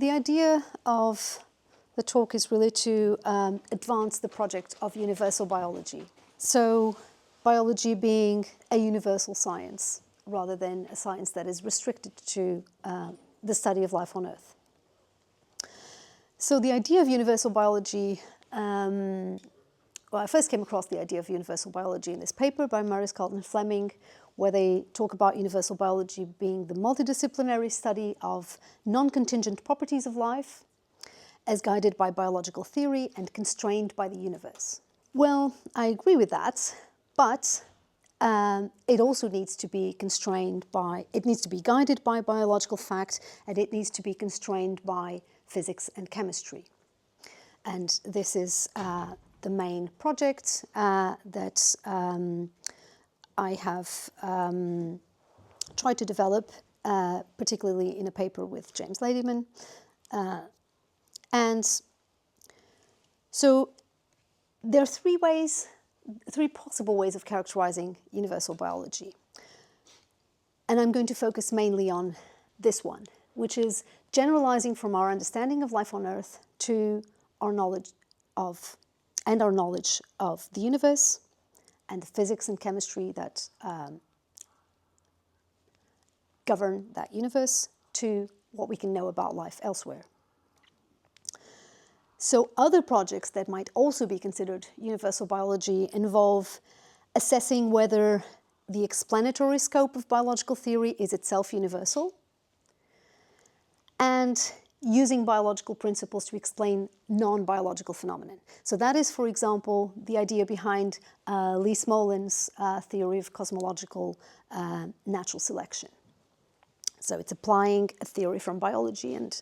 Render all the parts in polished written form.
The idea of the talk is really to advance the project of universal biology. So biology being a universal science rather than a science that is restricted to the study of life on Earth. So the idea of universal biology, well, I first came across the idea of universal biology in this paper by Mariskal and Fleming, where they talk about universal biology being the multidisciplinary study of non-contingent properties of life as guided by biological theory and constrained by the universe. Well, I agree with that, but it also needs to be constrained by, it needs to be guided by biological fact, and it needs to be constrained by physics and chemistry. And this is the main project that I have tried to develop, particularly in a paper with James Ladyman. And so there are three possible ways of characterizing universal biology. And I'm going to focus mainly on this one, which is generalizing from our understanding of life on Earth to our knowledge of the universe and the physics and chemistry that govern that universe to what we can know about life elsewhere. So other projects that might also be considered universal biology involve assessing whether the explanatory scope of biological theory is itself universal, and using biological principles to explain non-biological phenomena. So that is, for example, the idea behind Lee Smolin's theory of cosmological natural selection. So it's applying a theory from biology and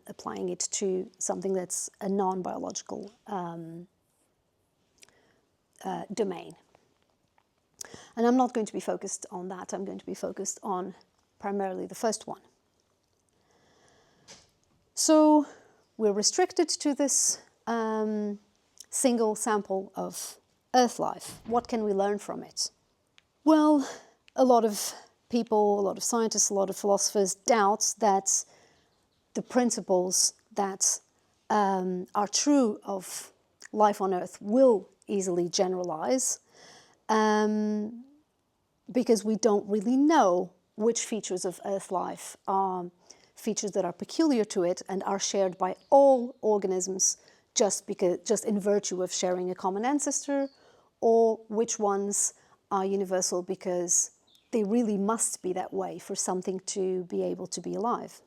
applying it to something that's a non-biological domain. And I'm not going to be focused on that. I'm going to be focused on primarily the first one. So we're restricted to this single sample of Earth life. What can we learn from it? Well, a lot of people, a lot of scientists, a lot of philosophers doubt that the principles that are true of life on Earth will easily generalize because we don't really know which features of Earth life are features that are peculiar to it and are shared by all organisms just in virtue of sharing a common ancestor, or which ones are universal because they really must be that way for something to be able to be alive.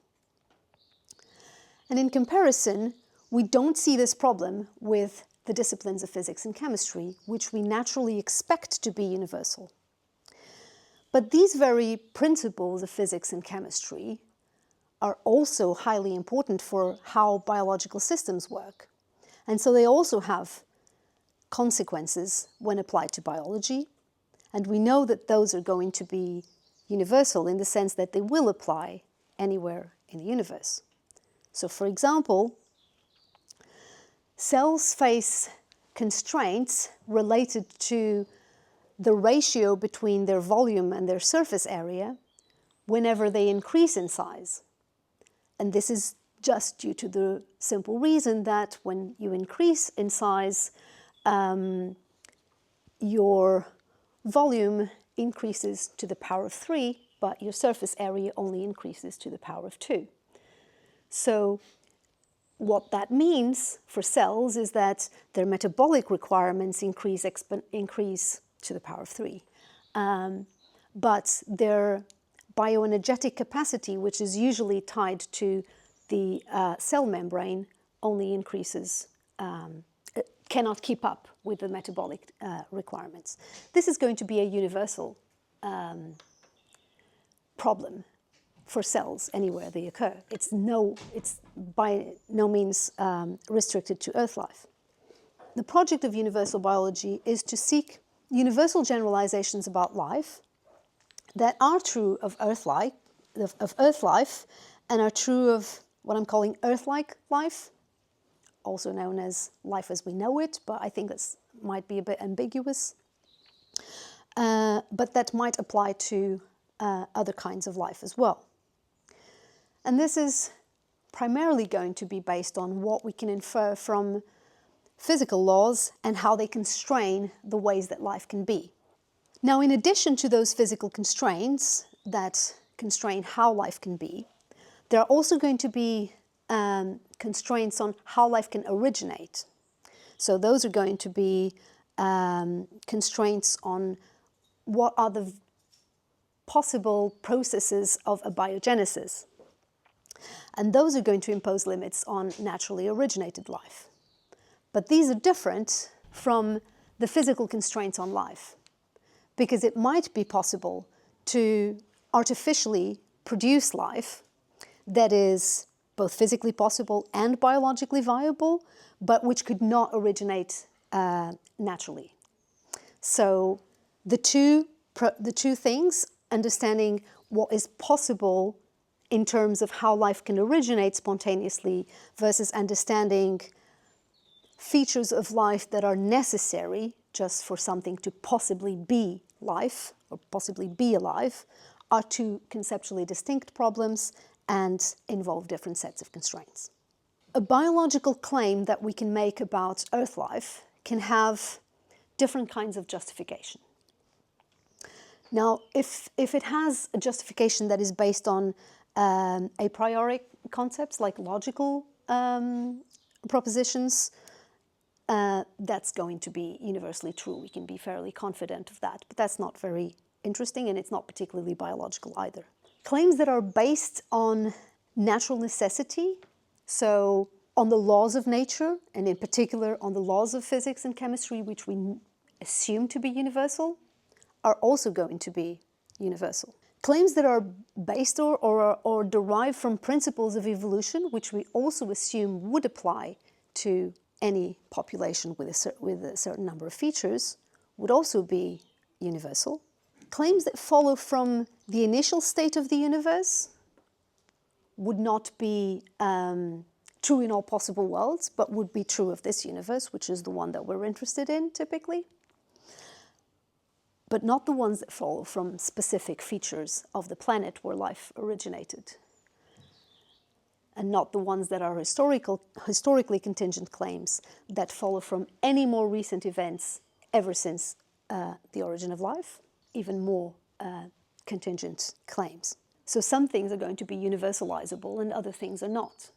And in comparison, we don't see this problem with the disciplines of physics and chemistry, which we naturally expect to be universal. But these very principles of physics and chemistry are also highly important for how biological systems work. And so they also have consequences when applied to biology. And we know that those are going to be universal in the sense that they will apply anywhere in the universe. So, for example, cells face constraints related to the ratio between their volume and their surface area whenever they increase in size. And this is just due to the simple reason that when you increase in size, your volume increases to the power of 3, but your surface area only increases to the power of 2. So what that means for cells is that their metabolic requirements increase to the power of 3. But their bioenergetic capacity, which is usually tied to the cell membrane, only increases, cannot keep up with the metabolic requirements. This is going to be a universal problem for cells anywhere they occur. It's by no means restricted to Earth life. The project of universal biology is to seek universal generalizations about life that are true of Earth life and are true of what I'm calling Earth-like life, also known as life as we know it, but I think that might be a bit ambiguous. But that might apply to other kinds of life as well. And this is primarily going to be based on what we can infer from physical laws and how they constrain the ways that life can be. Now, in addition to those physical constraints that constrain how life can be, there are also going to be constraints on how life can originate. So those are going to be constraints on what are the possible processes of abiogenesis. And those are going to impose limits on naturally originated life. But these are different from the physical constraints on life, because it might be possible to artificially produce life that is both physically possible and biologically viable, but which could not originate naturally. So the two things, understanding what is possible in terms of how life can originate spontaneously versus understanding features of life that are necessary just for something to possibly be life or possibly be alive, are two conceptually distinct problems and involve different sets of constraints. A biological claim that we can make about Earth life can have different kinds of justification. Now, if it has a justification that is based on a priori concepts like logical propositions, that's going to be universally true. We can be fairly confident of that, but that's not very interesting, and it's not particularly biological either. Claims that are based on natural necessity, so on the laws of nature, and in particular on the laws of physics and chemistry, which we assume to be universal, are also going to be universal. Claims that are based or derived from principles of evolution, which we also assume would apply to any population with a certain number of features, would also be universal. Claims that follow from the initial state of the universe would not be true in all possible worlds, but would be true of this universe, which is the one that we're interested in typically, but not the ones that follow from specific features of the planet where life originated, and not the ones that are historically contingent claims that follow from any more recent events ever since the origin of life, even more contingent claims. So some things are going to be universalizable and other things are not.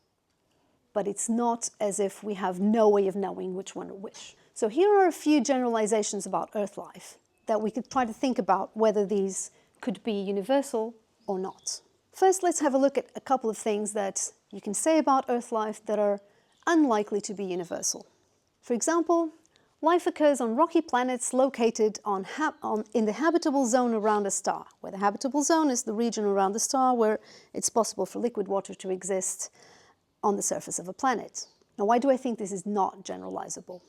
But it's not as if we have no way of knowing which one are which. So here are a few generalizations about Earth life that we could try to think about whether these could be universal or not. First, let's have a look at a couple of things that you can say about Earth life that are unlikely to be universal. For example, life occurs on rocky planets located in the habitable zone around a star, where the habitable zone is the region around the star where it's possible for liquid water to exist on the surface of a planet. Now, why do I think this is not generalizable?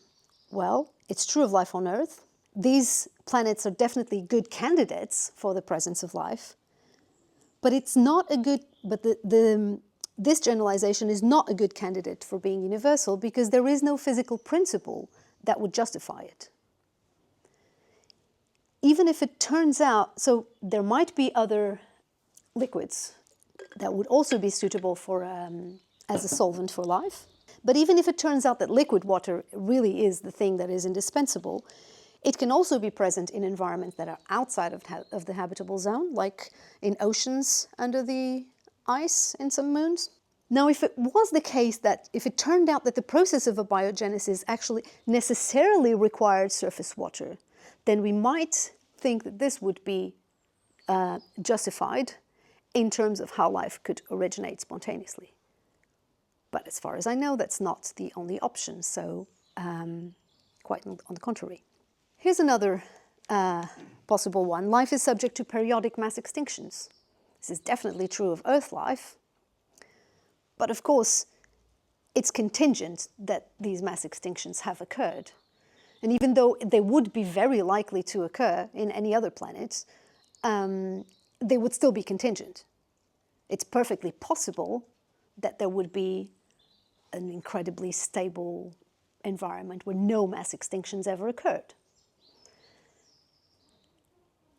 Well, it's true of life on Earth. These planets are definitely good candidates for the presence of life, but it's not a good, this generalization is not a good candidate for being universal because there is no physical principle that would justify it. Even if it turns out, so there might be other liquids that would also be suitable for as a solvent for life, but even if it turns out that liquid water really is the thing that is indispensable, it can also be present in environments that are outside of the habitable zone, like in oceans under the ice in some moons. Now, if it was the case that if it turned out that the process of abiogenesis actually necessarily required surface water, then we might think that this would be justified in terms of how life could originate spontaneously. But as far as I know, that's not the only option, so quite on the contrary. Here's another possible one. Life is subject to periodic mass extinctions. This is definitely true of Earth life, but of course, it's contingent that these mass extinctions have occurred. And even though they would be very likely to occur in any other planet, they would still be contingent. It's perfectly possible that there would be an incredibly stable environment where no mass extinctions ever occurred.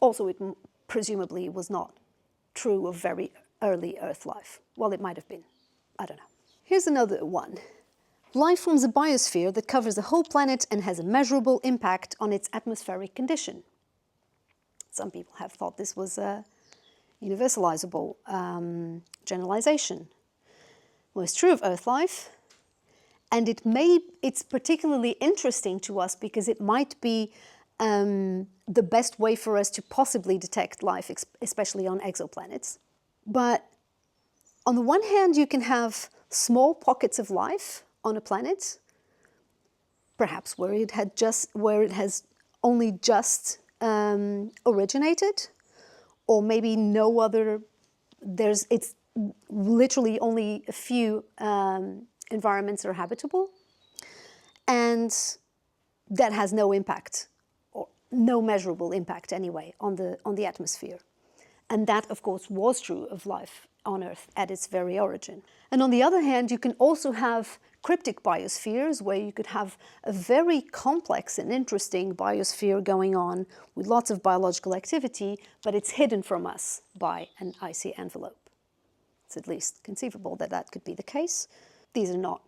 Also, it presumably was not true of very early Earth life. Well, it might have been. I don't know. Here's another one. Life forms a biosphere that covers the whole planet and has a measurable impact on its atmospheric condition. Some people have thought this was a universalizable generalization. Well, it's true of Earth life, and it's particularly interesting to us because it might be the best way for us to possibly detect life, especially on exoplanets. But on the one hand, you can have small pockets of life on a planet, perhaps where it has only just originated, or maybe no other. It's literally only a few environments are habitable, and that has no impact, or no measurable impact anyway, on the atmosphere. And that, of course, was true of life on Earth at its very origin. And on the other hand, you can also have cryptic biospheres, where you could have a very complex and interesting biosphere going on with lots of biological activity, but it's hidden from us by an icy envelope. It's at least conceivable that that could be the case. These are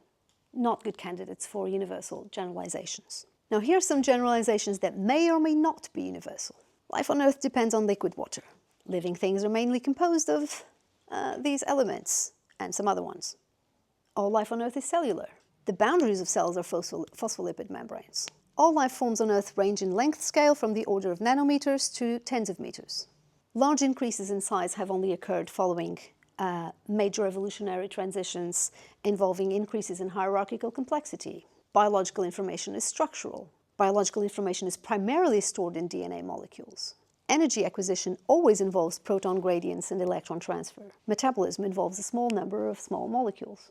not good candidates for universal generalizations. Now, here are some generalizations that may or may not be universal. Life on Earth depends on liquid water. Living things are mainly composed of these elements and some other ones. All life on Earth is cellular. The boundaries of cells are phospholipid membranes. All life forms on Earth range in length scale from the order of nanometers to tens of meters. Large increases in size have only occurred following major evolutionary transitions involving increases in hierarchical complexity. Biological information is structural. Biological information is primarily stored in DNA molecules. Energy acquisition always involves proton gradients and electron transfer. Metabolism involves a small number of small molecules.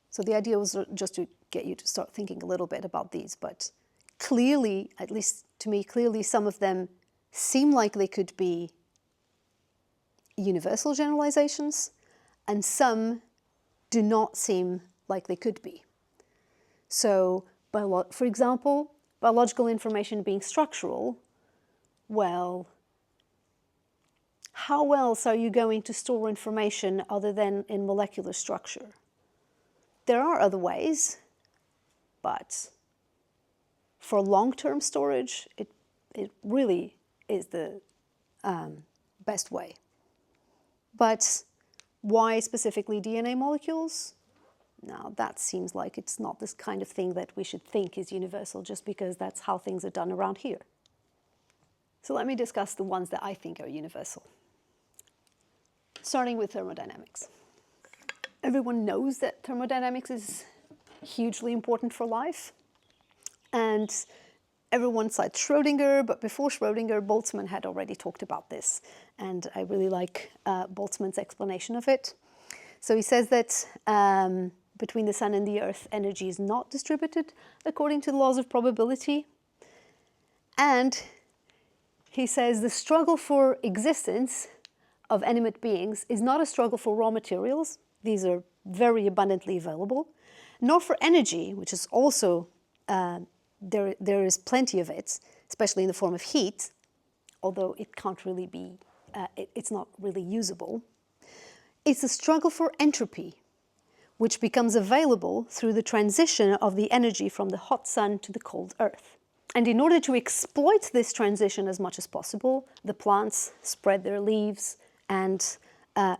So the idea was just to get you to start thinking a little bit about these, but clearly, at least to me, clearly some of them seem like they could be universal generalizations, and some do not seem like they could be. So, for example, biological information being structural, well, how else are you going to store information other than in molecular structure? There are other ways, but for long-term storage, it really is the best way. But why specifically DNA molecules? Now, that seems like it's not this kind of thing that we should think is universal just because that's how things are done around here. So let me discuss the ones that I think are universal. Starting with thermodynamics. Everyone knows that thermodynamics is hugely important for life. And everyone cites Schrödinger, but before Schrödinger, Boltzmann had already talked about this. And I really like Boltzmann's explanation of it. So he says that between the sun and the earth, energy is not distributed according to the laws of probability. And he says the struggle for existence of animate beings is not a struggle for raw materials. These are very abundantly available, nor for energy, which is also, there is plenty of it, especially in the form of heat, although it can't really be, it's not really usable. It's a struggle for entropy, which becomes available through the transition of the energy from the hot sun to the cold earth. And in order to exploit this transition as much as possible, the plants spread their leaves and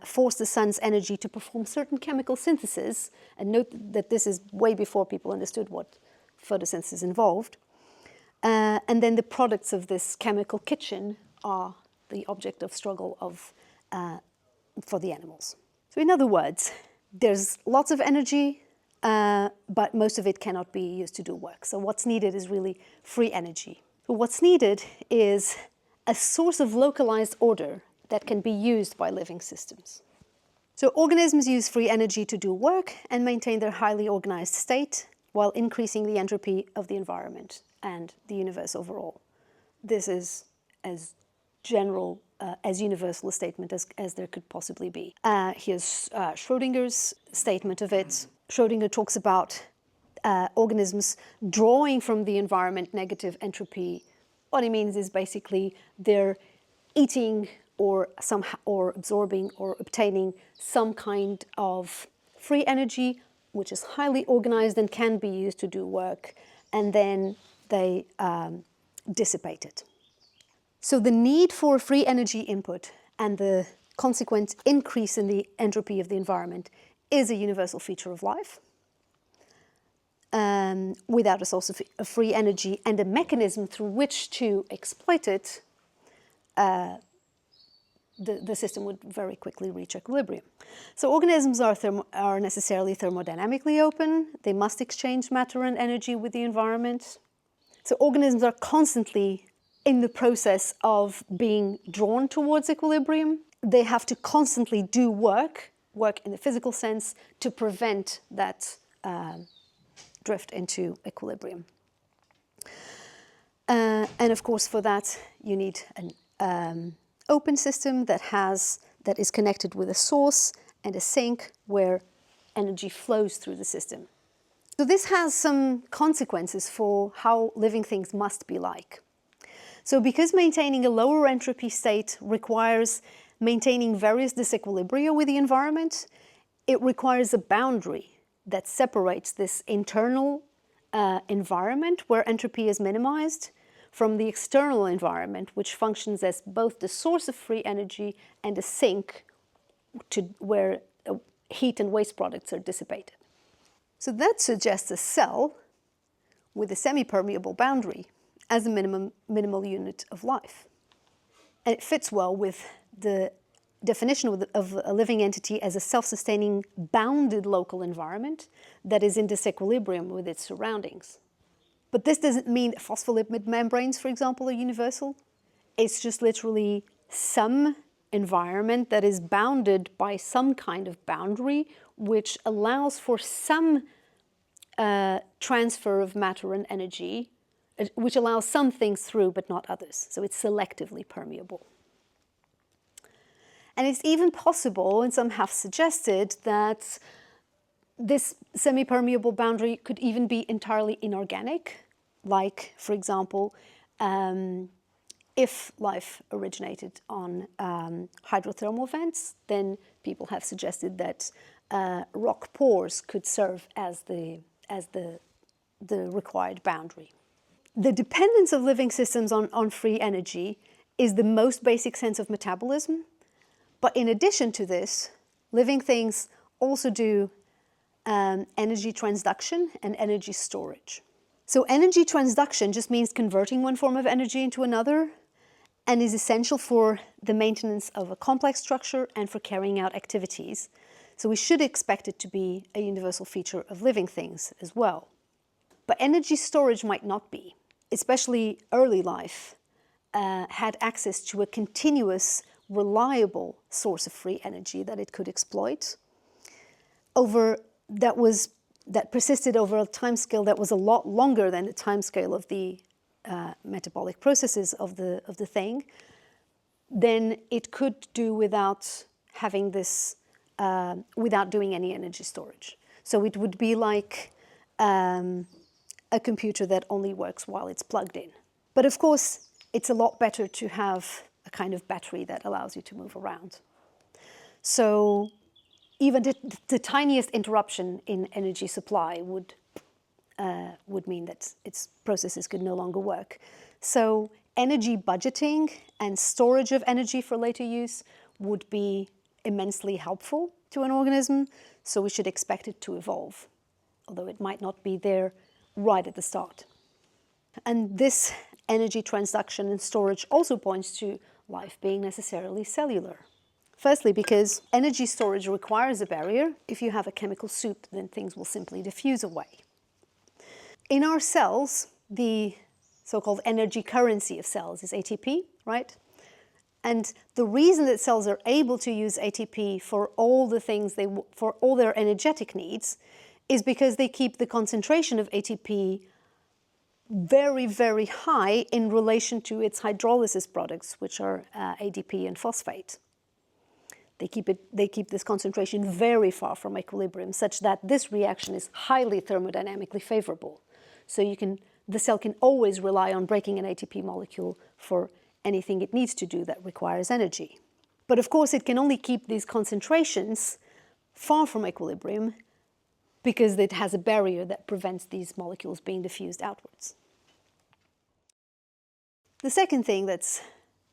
force the sun's energy to perform certain chemical synthesis. And note that this is way before people understood what photosynthesis involved. And then the products of this chemical kitchen are the object of struggle for the animals. So in other words, there's lots of energy, but most of it cannot be used to do work. So what's needed is really free energy. So what's needed is a source of localized order that can be used by living systems. So organisms use free energy to do work and maintain their highly organized state while increasing the entropy of the environment and the universe overall. This is as general, as universal a statement as there could possibly be. Here's Schrödinger's statement of it. Schrödinger talks about organisms drawing from the environment negative entropy. What he means is basically they're eating or absorbing or obtaining some kind of free energy which is highly organized and can be used to do work, and then they dissipate it. So the need for free energy input and the consequent increase in the entropy of the environment is a universal feature of life. Without a source of free energy and a mechanism through which to exploit it, the system would very quickly reach equilibrium. So organisms are necessarily thermodynamically open. They must exchange matter and energy with the environment. So organisms are constantly in the process of being drawn towards equilibrium. They have to constantly do work in the physical sense, to prevent that drift into equilibrium. And of course, for that, you need an open system that is connected with a source and a sink where energy flows through the system. So this has some consequences for how living things must be like. So because maintaining a lower entropy state requires maintaining various disequilibria with the environment, it requires a boundary that separates this internal environment where entropy is minimized from the external environment, which functions as both the source of free energy and a sink where heat and waste products are dissipated. So that suggests a cell with a semi-permeable boundary as a minimal unit of life. And it fits well with the definition of a living entity as a self-sustaining, bounded local environment that is in disequilibrium with its surroundings. But this doesn't mean phospholipid membranes, for example, are universal. It's just literally some environment that is bounded by some kind of boundary, which allows for some transfer of matter and energy, which allows some things through but not others. So it's selectively permeable. And it's even possible, and some have suggested, that this semi-permeable boundary could even be entirely inorganic, like, for example, if life originated on hydrothermal vents, then people have suggested that rock pores could serve as the required boundary. The dependence of living systems on free energy is the most basic sense of metabolism. But in addition to this, living things also do energy transduction and energy storage. So energy transduction just means converting one form of energy into another, and is essential for the maintenance of a complex structure and for carrying out activities. So we should expect it to be a universal feature of living things as well. But energy storage might not be. Especially early life had access to a continuous, reliable source of free energy that it could exploit that persisted over a timescale that was a lot longer than the timescale of the metabolic processes of the thing. Then it could do without having this, without doing any energy storage. So it would be like a computer that only works while it's plugged in. But of course, it's a lot better to have a kind of battery that allows you to move around. So even the tiniest interruption in energy supply would mean that its processes could no longer work. So energy budgeting and storage of energy for later use would be immensely helpful to an organism, so we should expect it to evolve, although it might not be there right at the start. And this energy transduction and storage also points to life being necessarily cellular. Firstly, because energy storage requires a barrier. If you have a chemical soup, then things will simply diffuse away. In our cells, the so-called energy currency of cells is ATP, right? And the reason that cells are able to use ATP for all the things for all their energetic needs is because they keep the concentration of ATP very, very high in relation to its hydrolysis products, which are ADP and phosphate. They keep this concentration very far from equilibrium, such that this reaction is highly thermodynamically favorable. So the cell can always rely on breaking an ATP molecule for anything it needs to do that requires energy. But of course, it can only keep these concentrations far from equilibrium because it has a barrier that prevents these molecules being diffused outwards. The second thing that's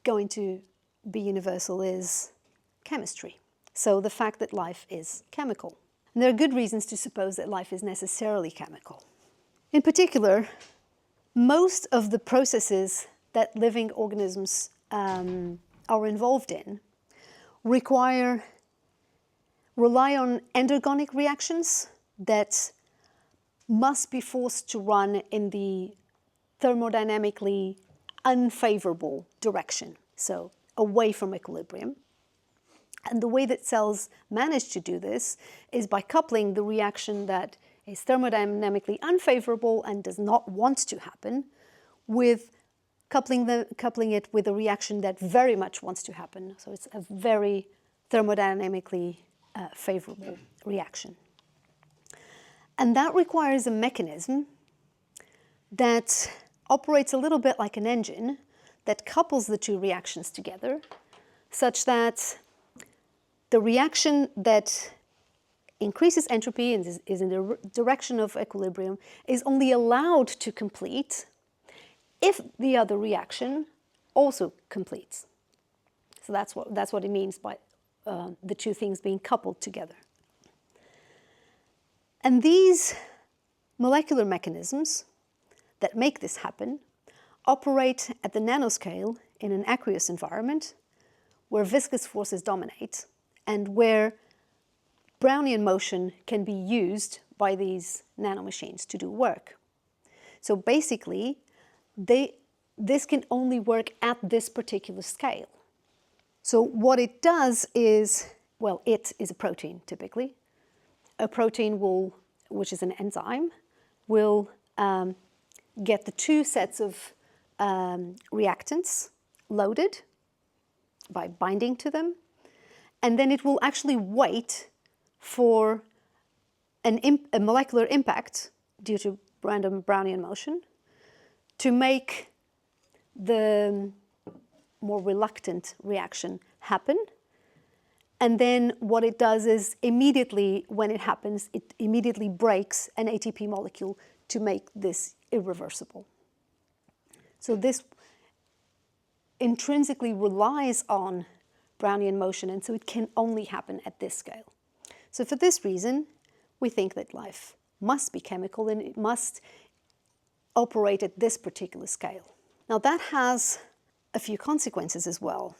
going to be universal is chemistry. So the fact that life is chemical. And there are good reasons to suppose that life is necessarily chemical. In particular, most of the processes that living organisms are involved in rely on endergonic reactions that must be forced to run in the thermodynamically unfavorable direction, so away from equilibrium. And the way that cells manage to do this is by coupling the reaction that is thermodynamically unfavorable and does not want to happen with coupling it with a reaction that very much wants to happen. So it's a very thermodynamically favorable reaction. And that requires a mechanism that operates a little bit like an engine that couples the two reactions together such that the reaction that increases entropy and is in the direction of equilibrium is only allowed to complete if the other reaction also completes. So that's what it means by the two things being coupled together. And these molecular mechanisms that make this happen operate at the nanoscale in an aqueous environment where viscous forces dominate and where Brownian motion can be used by these nanomachines to do work. So basically, this can only work at this particular scale. So what it does is, well, it is a protein typically. A protein will, which is an enzyme, will get the two sets of reactants loaded by binding to them, and then it will actually wait for a molecular impact due to random Brownian motion to make the more reluctant reaction happen. And then what it does is immediately, when it happens, it immediately breaks an ATP molecule to make this irreversible. So this intrinsically relies on Brownian motion, and so it can only happen at this scale. So for this reason, we think that life must be chemical and it must operate at this particular scale. Now that has a few consequences as well.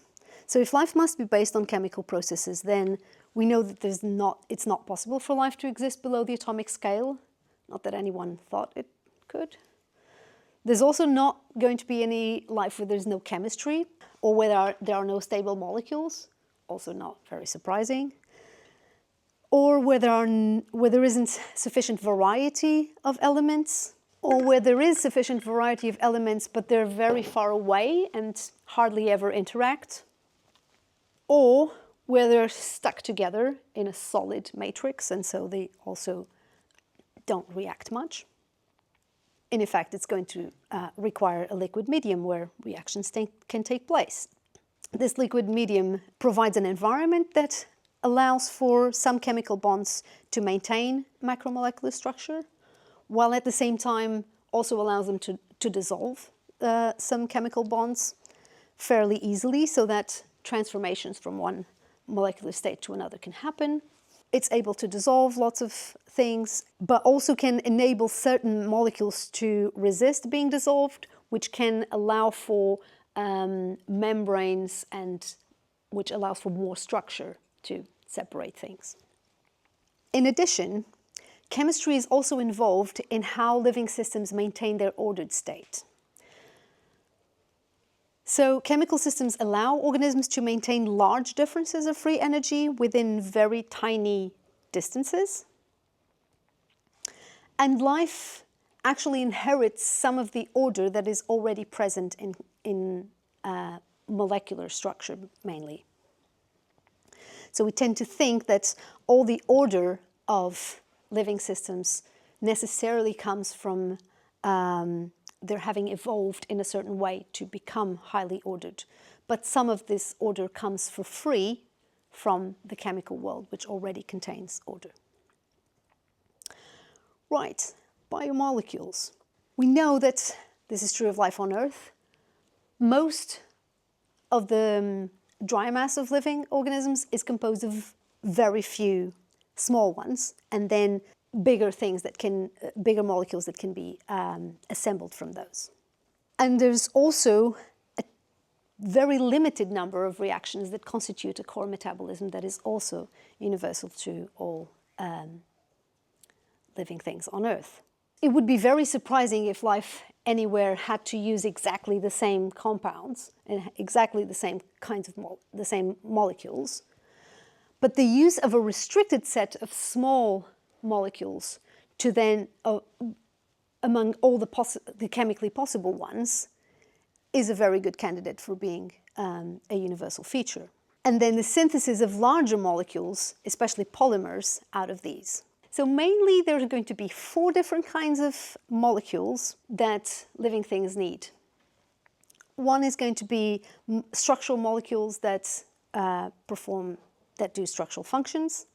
So if life must be based on chemical processes, then we know that it's not possible for life to exist below the atomic scale. Not that anyone thought it could. There's also not going to be any life where there's no chemistry or where there are no stable molecules, also not very surprising. Or where there isn't sufficient variety of elements, or where there is sufficient variety of elements but they're very far away and hardly ever interact, or where they're stuck together in a solid matrix and so they also don't react much. In effect, it's going to require a liquid medium where reactions can take place. This liquid medium provides an environment that allows for some chemical bonds to maintain macromolecular structure, while at the same time also allows them to dissolve some chemical bonds fairly easily so that transformations from one molecular state to another can happen. It's able to dissolve lots of things, but also can enable certain molecules to resist being dissolved, which can allow for membranes and which allows for more structure to separate things. In addition, chemistry is also involved in how living systems maintain their ordered state. So chemical systems allow organisms to maintain large differences of free energy within very tiny distances. And life actually inherits some of the order that is already present in molecular structure mainly. So we tend to think that all the order of living systems necessarily comes from their having evolved in a certain way to become highly ordered. But some of this order comes for free from the chemical world, which already contains order. Right, biomolecules. We know that this is true of life on Earth. Most of the dry mass of living organisms is composed of very few small ones, and then bigger things that can, bigger molecules that can be assembled from those. And there's also a very limited number of reactions that constitute a core metabolism that is also universal to all living things on Earth. It would be very surprising if life anywhere had to use exactly the same compounds and exactly the same kinds of the same molecules. But the use of a restricted set of small molecules to then, among all the chemically possible ones, is a very good candidate for being a universal feature. And then the synthesis of larger molecules, especially polymers, out of these. So mainly there are going to be 4 different kinds of molecules that living things need. One is going to be structural molecules that do structural functions.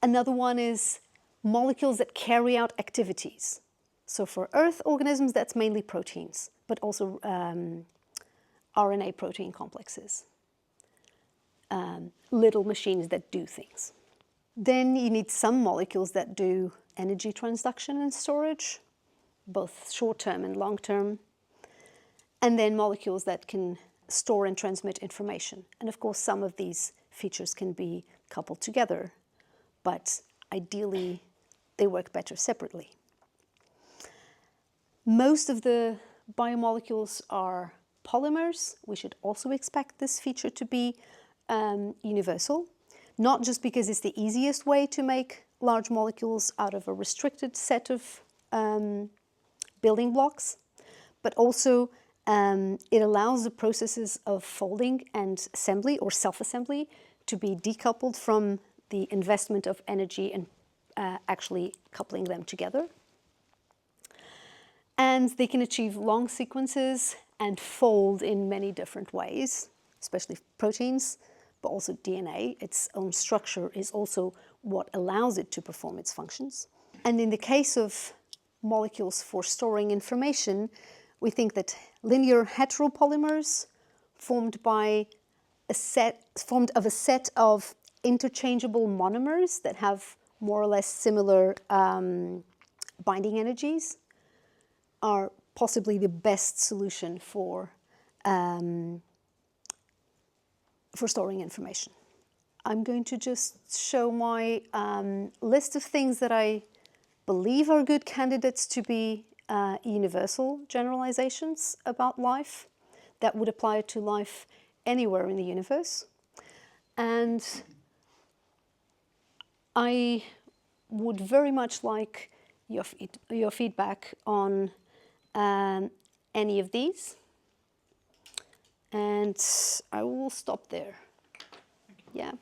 Another one is molecules that carry out activities. So for Earth organisms, that's mainly proteins, but also RNA protein complexes, little machines that do things. Then you need some molecules that do energy transduction and storage, both short-term and long-term, and then molecules that can store and transmit information. And of course, some of these features can be coupled together, but ideally, they work better separately. Most of the biomolecules are polymers. We should also expect this feature to be universal, not just because it's the easiest way to make large molecules out of a restricted set of building blocks, but also it allows the processes of folding and assembly or self-assembly to be decoupled from the investment of energy and actually coupling them together. And they can achieve long sequences and fold in many different ways, especially proteins, but also DNA. Its own structure is also what allows it to perform its functions. And in the case of molecules for storing information, we think that linear heteropolymers formed of a set of interchangeable monomers that have more or less similar binding energies are possibly the best solution for storing information. I'm going to just show my list of things that I believe are good candidates to be universal generalizations about life that would apply to life anywhere in the universe. And I would very much like your feedback on any of these. And I will stop there. Yeah.